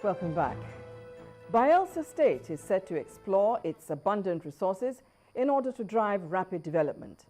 Welcome back. Bayelsa State is set to explore its abundant resources in order to drive rapid development.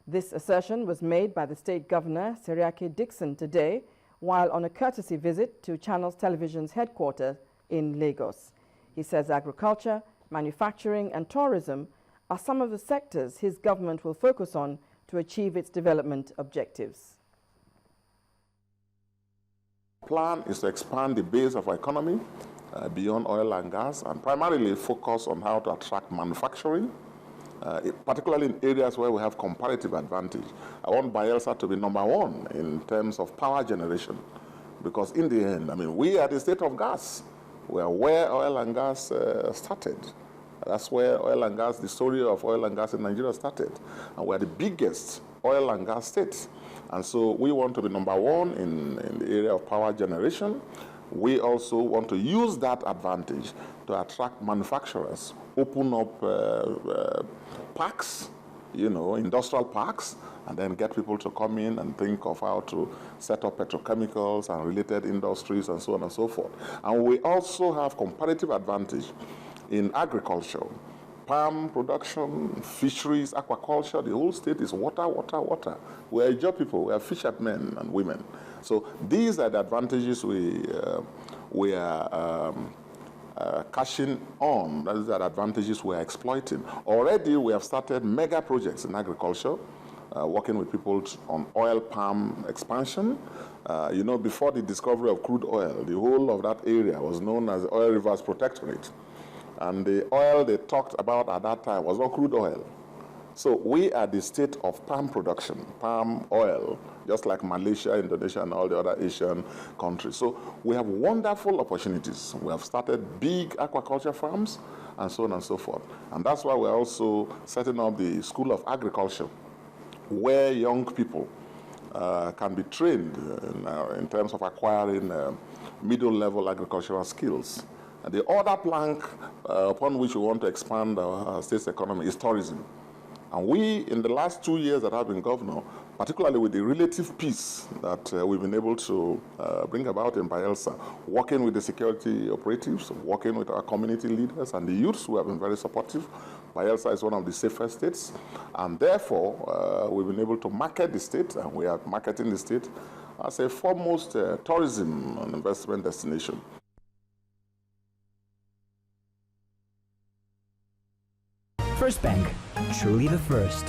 This assertion was made by the State Governor, Seriake Dixon, today while on a courtesy visit to Channels Television's headquarters in Lagos. He says agriculture, manufacturing and tourism are some of the sectors his government will focus on to achieve its development objectives. The plan is to expand the base of our economy beyond oil and gas and primarily focus on how to attract manufacturing, particularly in areas where we have comparative advantage. I want Bayelsa to be #1 in terms of power generation because in the end, I mean, we are the state of gas. We are where oil and gas started. That's where oil and gas, the story of oil and gas in Nigeria started. And we're the biggest oil and gas state. And so we want to be #1 in the area of power generation. We also want to use that advantage to attract manufacturers, open up parks, industrial parks, and then get people to come in and think of how to set up petrochemicals and related industries and so on and so forth. And we also have comparative advantage in agriculture, palm production, fisheries, aquaculture. The whole state is water, water, water. We are job people, we are fishermen and women. So these are the advantages we are cashing on. Those are the advantages we are exploiting. Already we have started mega projects in agriculture, working with people on oil palm expansion. Before the discovery of crude oil, the whole of that area was known as the Oil Rivers Protectorate. And the oil they talked about at that time was not crude oil. So we are the state of palm production, palm oil, just like Malaysia, Indonesia, and all the other Asian countries. So we have wonderful opportunities. We have started big aquaculture farms and so on and so forth. And that's why we're also setting up the School of Agriculture, where young people can be trained in terms of acquiring middle-level agricultural skills. And the other plank upon which we want to expand our state's economy is tourism. And we, in the last 2 years that I've been governor, particularly with the relative peace that we've been able to bring about in Bayelsa, working with the security operatives, working with our community leaders and the youths who have been very supportive, Bayelsa is one of the safest states. And therefore, we've been able to market the state, and we are marketing the state as a foremost tourism and investment destination. First Bank, truly the first.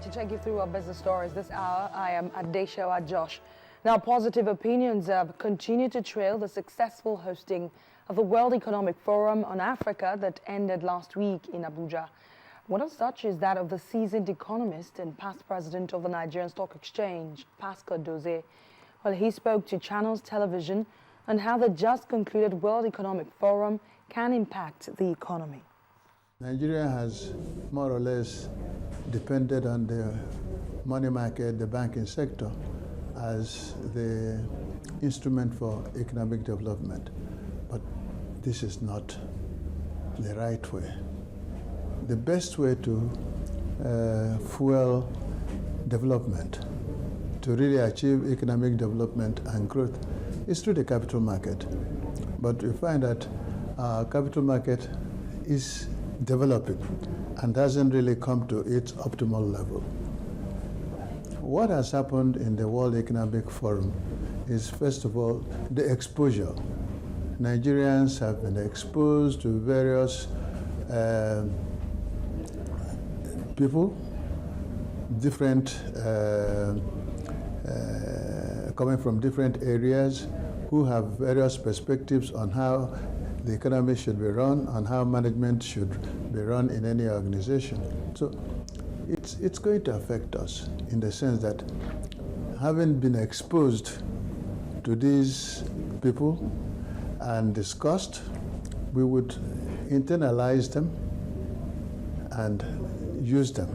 To take you through our business stories this hour, I am Adeshawa Josh. Now, positive opinions have continued to trail the successful hosting of the World Economic Forum on Africa that ended last week in Abuja. One of such is that of the seasoned economist and past president of the Nigerian Stock Exchange, Pascal Doze. Well, he spoke to Channels Television on how the just concluded World Economic Forum can impact the economy. Nigeria has more or less depended on the money market, the banking sector, as the instrument for economic development. But this is not the right way. The best way to fuel development, to really achieve economic development and growth, is through the capital market. But we find that our capital market is developing and hasn't really come to its optimal level. What has happened in the World Economic Forum is, first of all, the exposure. Nigerians have been exposed to various people, different, coming from different areas, who have various perspectives on how the economy should be run, on how management should be run in any organization. So it's going to affect us in the sense that having been exposed to these people and discussed, we would internalize them and use them.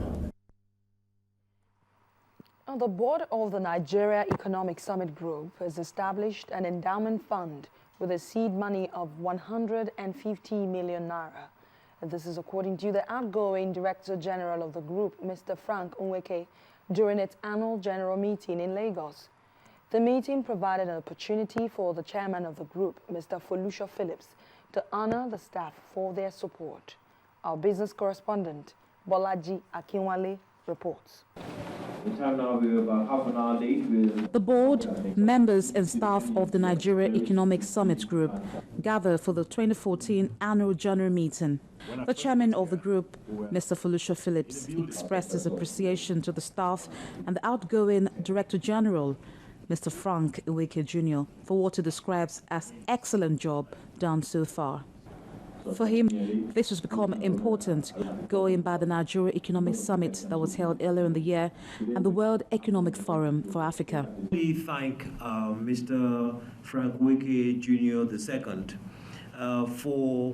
Now, the board of the Nigeria Economic Summit Group has established an endowment fund with a seed money of 150 million naira. And this is according to the outgoing Director General of the group, Mr. Frank Nweke, during its annual general meeting in Lagos. The meeting provided an opportunity for the chairman of the group, Mr. Folusha Phillips, to honor the staff for their support. Our business correspondent, Bolaji Akinwale, reports. The time now will be about half an hour late. The board, members and staff of the Nigeria Economic Summit Group gather for the 2014 annual general meeting. The chairman of the group, Mr. Folusha Phillips, expressed his appreciation to the staff and the outgoing Director General, Mr. Frank Nweke Jr., for what he describes as excellent job done so far. For him, this has become important going by the Nigeria Economic Summit that was held earlier in the year and the World Economic Forum for Africa. We thank Mr. Frank Nweke Jr. II for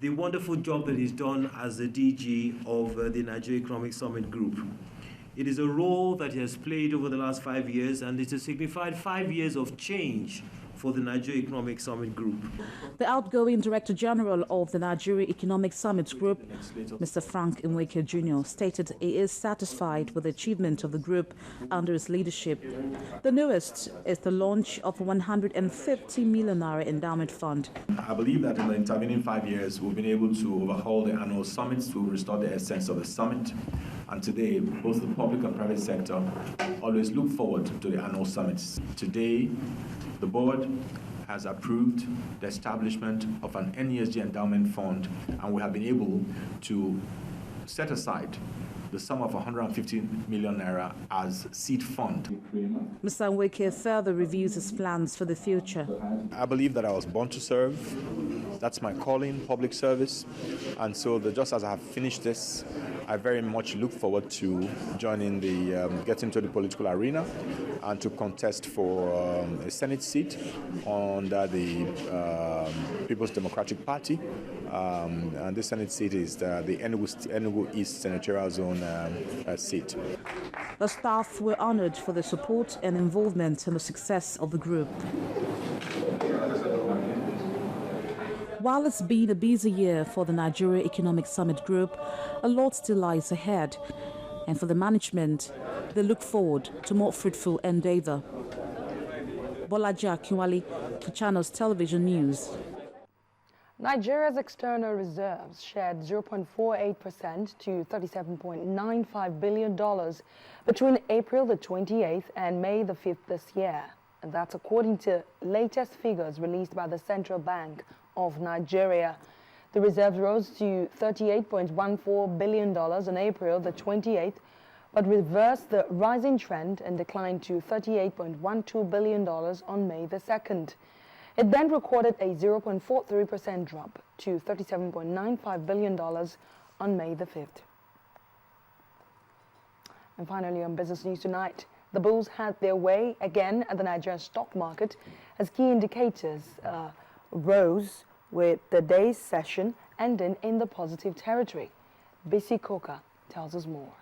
the wonderful job that he's done as the DG of the Nigeria Economic Summit Group. It is a role that he has played over the last 5 years, and it has signified 5 years of change for the Nigeria Economic Summit Group. The outgoing Director General of the Nigeria Economic Summit Group, Mr. Frank Nweke Jr., stated he is satisfied with the achievement of the group under his leadership. The newest is the launch of a 150 million naira endowment fund. I believe that in the intervening 5 years, we've been able to overhaul the annual summits to restore the essence of the summit. And today, both the public and private sector always look forward to the annual summits. Today, the board has approved the establishment of an NESG endowment fund, and we have been able to set aside the sum of 150 million naira as seed fund. Mr. Nweke further reviews his plans for the future. I believe that I was born to serve. That's my calling, public service. And so just as I have finished this, I very much look forward to joining get into the political arena and to contest for a Senate seat under the People's Democratic Party. And this Senate seat is the Enugu East Senatorial Zone seat. The staff were honored for their support and involvement in the success of the group. While it's been a busy year for the Nigeria Economic Summit Group, a lot still lies ahead. And for the management, they look forward to more fruitful endeavor. Bolaji Akinwale for Channels Television News. Nigeria's external reserves shed 0.48% to $37.95 billion between April the 28th and May the 5th this year. And that's according to latest figures released by the Central Bank of Nigeria. The reserves rose to $38.14 billion on April the 28th, but reversed the rising trend and declined to $38.12 billion on May the 2nd. It then recorded a 0.43% drop to $37.95 billion on May the 5th. And finally, on Business News Tonight, the bulls had their way again at the Nigerian stock market as key indicators rose, with the day's session ending in the positive territory. Bisi Koka tells us more.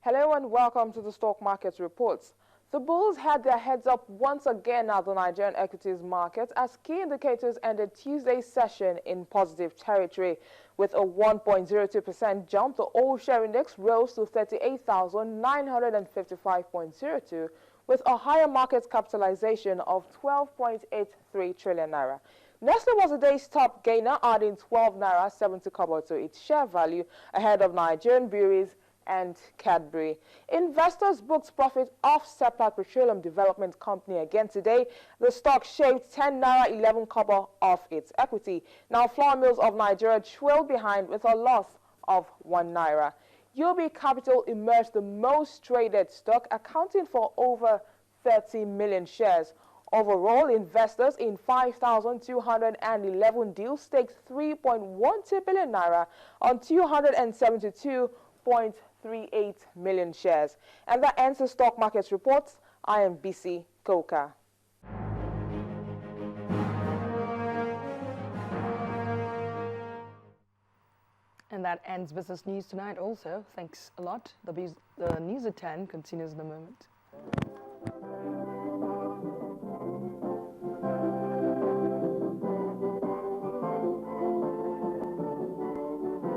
Hello and welcome to the Stock Market Reports. The bulls had their heads up once again at the Nigerian equities market as key indicators ended Tuesday's session in positive territory. With a 1.02% jump, the all-share index rose to 38,955.02 with a higher market capitalization of 12.83 trillion naira. Nestle was the day's top gainer, adding 12 naira 70 kobo to its share value ahead of Nigerian breweries and Cadbury. Investors booked profit off Seplat Petroleum Development Company again today. The stock shaved 10 naira 11 kobo off its equity. Now Flour Mills of Nigeria trailed behind with a loss of 1 naira. UOB Capital emerged the most traded stock, accounting for over 30 million shares. Overall, investors in 5,211 deals staked 3.12 billion naira on 272.38 million shares. And that ends the stock market reports. I am Bisi Koka. And And that ends Business News tonight also. Thanks a lot. The News at 10 continues in a moment.